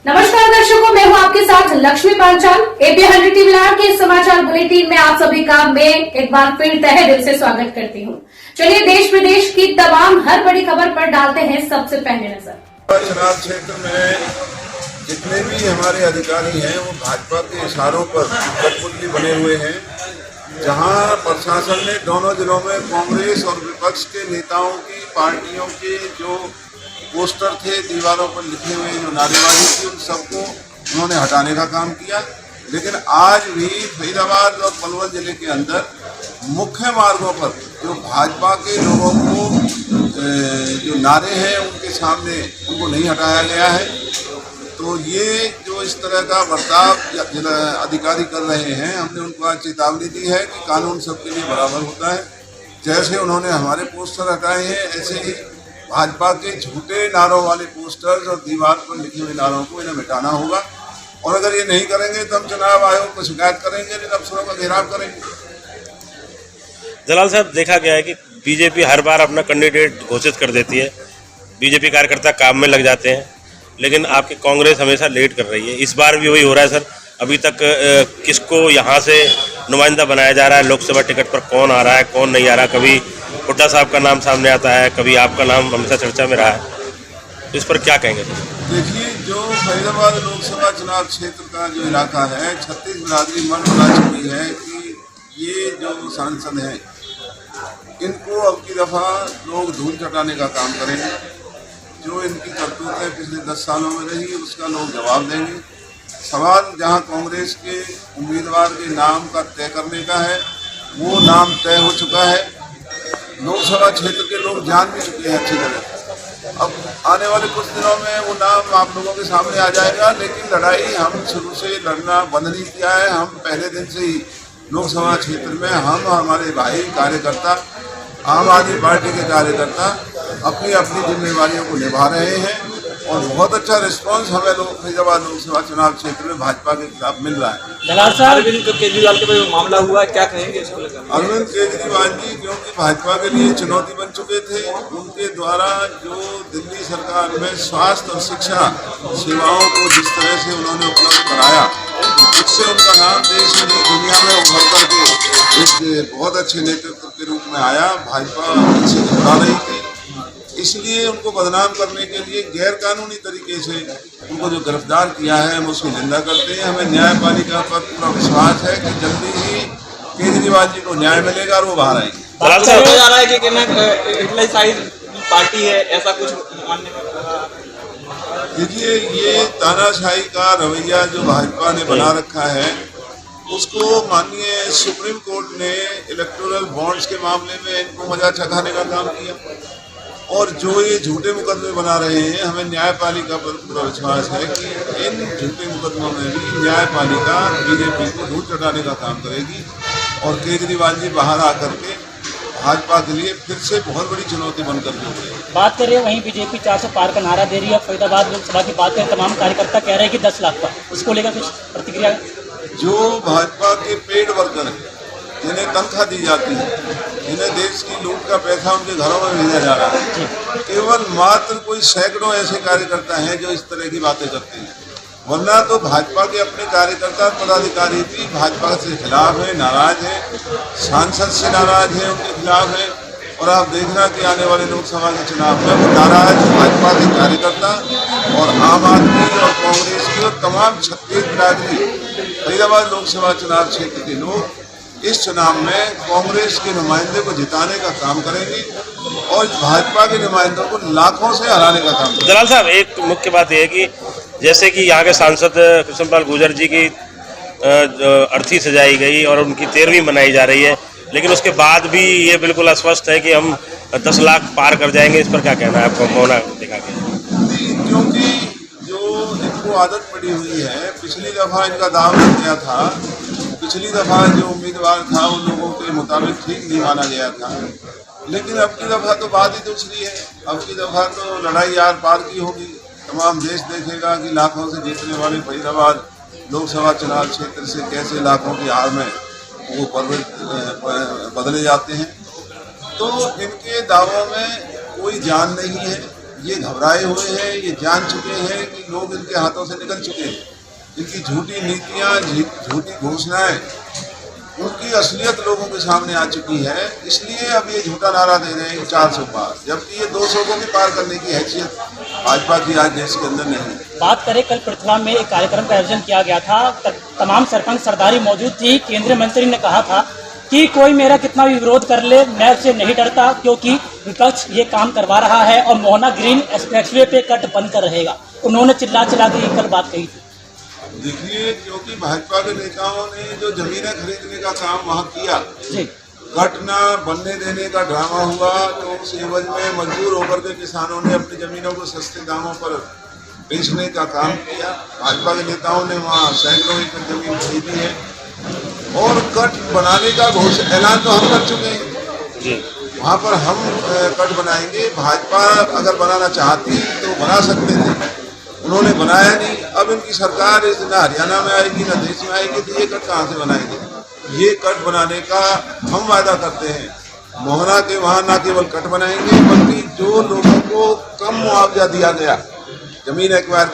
नमस्कार दर्शकों, मैं हूं आपके साथ Lakshmi Panchal. AP 100 TV live के समाचार बुलेटिन में आप सभी का मैं एक बार फिर तहे दिल से स्वागत करती हूं। चलिए देश प्रदेश की तमाम हर बड़ी खबर पर डालते हैं सबसे पहले नजर। चुनाव क्षेत्र में जितने भी हमारे अधिकारी हैं वो भाजपा के इशारों पर कठपुतली बने हुए हैं। जहां प्रशासन ने दोनों जिलों में कांग्रेस और विपक्ष के नेताओं की पार्टियों के जो पोस्टर थे दीवारों पर लिखे हुए, जो नारेबाजी थी, उन सबको उन्होंने हटाने का काम किया। लेकिन आज भी फरीदाबाद और पलवल जिले के अंदर मुख्य मार्गों पर जो भाजपा के लोगों को जो नारे हैं उनके सामने उनको नहीं हटाया गया है। तो ये जो इस तरह का बर्ताव अधिकारी कर रहे हैं, हमने उनको आज चेतावनी दी है कि कानून सबके लिए बराबर होता है। जैसे उन्होंने हमारे पोस्टर हटाए हैं, ऐसे ही भाजपा के झूठे नारों वाले पोस्टर्स और दीवार पर लिखे हुए नारों को इन्हें मिटाना होगा। और अगर ये नहीं करेंगे तो हम चुनाव आयोग को शिकायत करेंगे, इन अफसरों का घेराव करेंगे। जलाल साहब, देखा गया है कि बीजेपी हर बार अपना कैंडिडेट घोषित कर देती है, बीजेपी कार्यकर्ता काम में लग जाते हैं, लेकिन आपकी कांग्रेस हमेशा लेट कर रही है। इस बार भी वही हो रहा है सर। अभी तक किसको यहाँ से नुमाइंदा बनाया जा रहा है, लोकसभा टिकट पर कौन आ रहा है, कौन नहीं आ रहा। कभी हुड्डा साहब का नाम सामने आता है, कभी आपका नाम हमेशा चर्चा में रहा है। इस पर क्या कहेंगे? देखिए, जो फरीदाबाद लोकसभा चुनाव क्षेत्र का जो इलाका है, 36 बिरादरी मन बना चुकी है कि ये जो सांसद हैं इनको अब की दफ़ा लोग धूल चटाने का काम करेंगे। जो इनकी करतूतें पिछले 10 सालों में रही उसका लोग जवाब देंगे। सवाल जहां कांग्रेस के उम्मीदवार के नाम का तय करने का है, वो नाम तय हो चुका है। लोकसभा क्षेत्र के लोग जान भी चुके हैं अच्छी तरह। अब आने वाले कुछ दिनों में वो नाम आप लोगों के सामने आ जाएगा। लेकिन लड़ाई हम शुरू से लड़ना बंद नहीं किया है। हम पहले दिन से ही लोकसभा क्षेत्र में हम हमारे भाई कार्यकर्ता, आम आदमी पार्टी के कार्यकर्ता अपनी अपनी जिम्मेवारियों को निभा रहे हैं और बहुत अच्छा रिस्पांस हमें फरीदाबाद लोकसभा चुनाव क्षेत्र में भाजपा के खिलाफ मिल रहा है। जलाल साहब, अरविंद केजरीवाल के जो मामला हुआ है, क्या कहेंगे इसको लेकर? अरविंद केजरीवाल जी क्योंकि भाजपा के लिए चुनौती बन चुके थे, उनके द्वारा जो दिल्ली सरकार में स्वास्थ्य और शिक्षा सेवाओं को जिस तरह से उन्होंने उपलब्ध कराया, उससे उनका नाम देश में नहीं दुनिया में उभर करके एक बहुत अच्छे नेतृत्व के रूप में आया। भाजपा इनसे घबरा रही थी, इसलिए उनको बदनाम करने के लिए गैर कानूनी तरीके से उनको जो गिरफ्तार किया है हम उसकी निंदा करते हैं। हमें न्यायपालिका पर पूरा विश्वास है कि जल्दी ही केजरीवाल जी को न्याय मिलेगा और वो बाहर आएंगे। बात कहा जा रहा है कि हिटलरसाइज पार्टी है, ऐसा कुछ मानने में? देखिए, ये तानाशाही का रवैया जो भाजपा ने बना रखा है, उसको माननीय सुप्रीम कोर्ट ने इलेक्टोरल बॉन्ड्स के मामले में इनको मजा चखाने का काम किया। और जो ये झूठे मुकदमे बना रहे हैं, हमें न्यायपालिका पर पूरा विश्वास है कि इन झूठे मुकदमों में भी न्यायपालिका बीजेपी को धूल चटाने का काम करेगी और केजरीवाल जी बाहर आकर के भाजपा के लिए फिर से बहुत बड़ी चुनौती बनकर के उभरेगी। बात करें वहीं बीजेपी 400 पार का नारा दे रही है। फरीदाबाद लोकसभा की बात करें, तमाम कार्यकर्ता कह रहे हैं कि 10 लाख का, उसको लेकर कुछ प्रतिक्रिया? जो भाजपा के पेड वर्कर हैं, जिन्हें तनख्वाह दी जाती है, जिन्हें देश की लूट का पैसा उनके घरों में भेजा जा रहा है, केवल मात्र कोई सैकड़ों ऐसे कार्यकर्ता हैं जो इस तरह की बातें करते हैं। वरना तो भाजपा के अपने कार्यकर्ता पदाधिकारी भी भाजपा से खिलाफ हैं, नाराज हैं, सांसद से नाराज हैं, उनके खिलाफ हैं। और आप देखना कि आने वाले लोकसभा के चुनाव में वो नाराज भाजपा के कार्यकर्ता और आम आदमी और कांग्रेस की और तमाम 36 बिरादरी फरीदाबाद लोकसभा चुनाव क्षेत्र के लोग इस चुनाव में कांग्रेस के नुमाइंदे को जिताने का काम करेंगे और भाजपा के नुमाइंदों को लाखों से हराने का काम करेंगे। जलाल साहब, एक मुख्य बात यह है कि जैसे कि यहाँ के सांसद कृष्णपाल गुर्जर जी की अर्थी सजाई गई और उनकी 13वीं मनाई जा रही है, लेकिन उसके बाद भी ये बिल्कुल अस्वस्थ है कि हम 10 लाख पार कर जाएंगे। इस पर क्या कहना है आपको मौना दिखा के? क्योंकि जो इनको आदत पड़ी हुई है, पिछली दफ़ा इनका दाव लग गया था, पिछली दफ़ा जो उम्मीदवार था उन लोगों के मुताबिक ठीक नहीं माना गया था। लेकिन अब की दफ़ा तो बात ही दूसरी है। अब की दफ़ा तो लड़ाई आर पार की होगी। तमाम देश देखेगा कि लाखों से जीतने वाले फरीदाबाद लोकसभा चुनाव क्षेत्र से कैसे लाखों की हार में वो बदले जाते हैं। तो इनके दावों में कोई जान नहीं है, ये घबराए हुए हैं, ये जान चुके हैं कि लोग इनके हाथों से निकल चुके हैं। इनकी झूठी नीतियाँ, झूठी घोषणाएं, उनकी असलियत लोगों के सामने आ चुकी है। इसलिए अब ये झूठा नारा दे रहे हैं 400 पार, जबकि ये 200 को भी पार करने की हैसियत भाजपा की आज देश के अंदर नहीं। बात करें, कल पृथ्वा में एक कार्यक्रम का आयोजन किया गया था, तमाम सरपंच सरदारी मौजूद थी। केंद्रीय मंत्री ने कहा था कि कोई मेरा कितना भी विरोध कर ले, मैं उससे नहीं डरता, क्योंकि विपक्ष ये काम करवा रहा है और मोहना ग्रीन एक्सप्रेसवे पे कट बंद कर रहेगा। उन्होंने चिल्ला चिल्ला के कल बात कही थी। देखिए, क्योंकि भाजपा के नेताओं ने जो जमीनें खरीदने का काम वहाँ किया, जी, कट न बनने देने का ड्रामा हुआ, तो उस एवज में मजबूर होकर के किसानों ने अपनी जमीनों को सस्ते दामों पर बेचने का काम किया। भाजपा के नेताओं ने वहाँ सैकड़ों एकड़ जमीन खरीदी है और कट बनाने का ऐलान तो हम कर चुके हैं जी। वहाँ पर हम कट बनाएंगे। भाजपा अगर बनाना चाहती तो बना सकते थे, उन्होंने बनाया नहीं। अब इनकी सरकार इस न हरियाणा में आएगी न देश में आएगी, तो ये कट कहाँ से बनाएंगे? ये कट बनाने का हम वादा करते हैं। मोहना के वहाँ न केवल कट बनाएंगे, बल्कि जो लोगों को कम मुआवजा दिया गया जमीन एक्वायर